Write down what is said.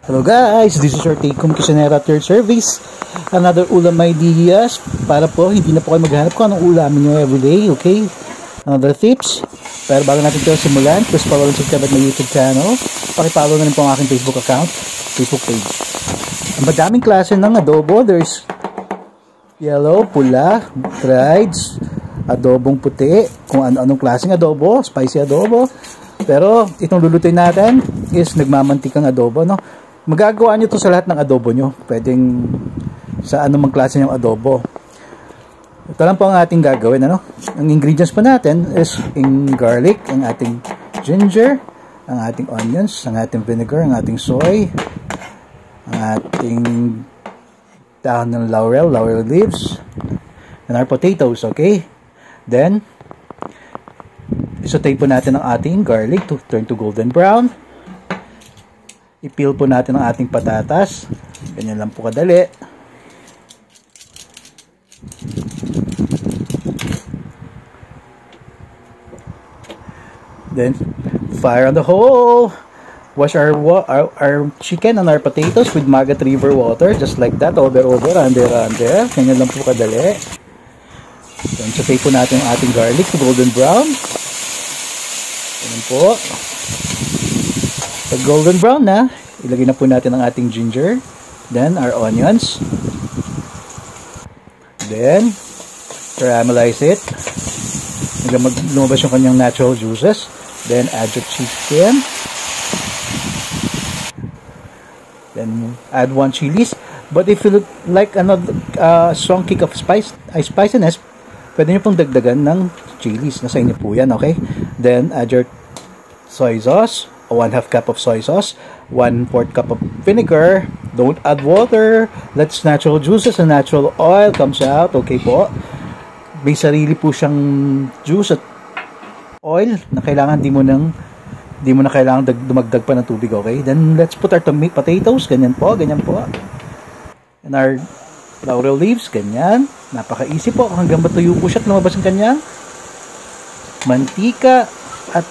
Hello guys, this is your take-home kitchenera third service. Another ulam ideas para po hindi na po kayo maghanap kung anong ulamin nyo everyday, okay? Another tips. Pero bago natin ito simulan, please follow and subscribe at my YouTube channel. Pakipollow na rin po ang aking Facebook account, Facebook page. Ang madaming klase ng adobo. There's yellow, pula, dried, adobong puti, kung ano-anong klaseng adobo, spicy adobo. Pero itong lulutuin natin is nagmamantikang adobo, no? Magagawa nyo to sa lahat ng adobo nyo. Pwedeng sa anumang klase ng adobo. Ito lang po ang ating gagawin, ano? Ang ingredients po natin is yung garlic, ang ating ginger, ang ating onions, ang ating vinegar, ang ating soy, ang ating dahon ng laurel leaves, and our potatoes, okay? Then, isaute po natin ang ating garlic to turn to golden brown. I-peel po natin ang ating patatas. Ganyan lang po kadali. Then, fire on the hole. Wash our chicken and our potatoes with Magat River water. Just like that. Over, under. Ganyan lang po kadali. Then, saute po natin ang ating garlic to golden brown. Ganyan po. Pag golden brown na, ilagay na po natin ang ating ginger. Then, our onions. Then, caramelize it. Hanggang lumabas yung kanyang natural juices. Then, add your chicken. Then, add 1 chilies. But if you like another strong kick of spiciness, pwede nyo pong dagdagan ng chilies. Nasa inyo po yan, okay? Then, add your soy sauce. 1/2 cup of soy sauce, 1/4 cup of vinegar. Don't add water. Let natural juices and natural oil comes out. Okay po. May sarili po siyang juice at oil na kailangan di mo na kailangan dumagdag pa ng tubig, okay? Then let's put our potatoes, ganyan po. And our laurel leaves, ganyan. Napaka-easy po hanggang matuyo po siya at lumabas ang kanyang mantika at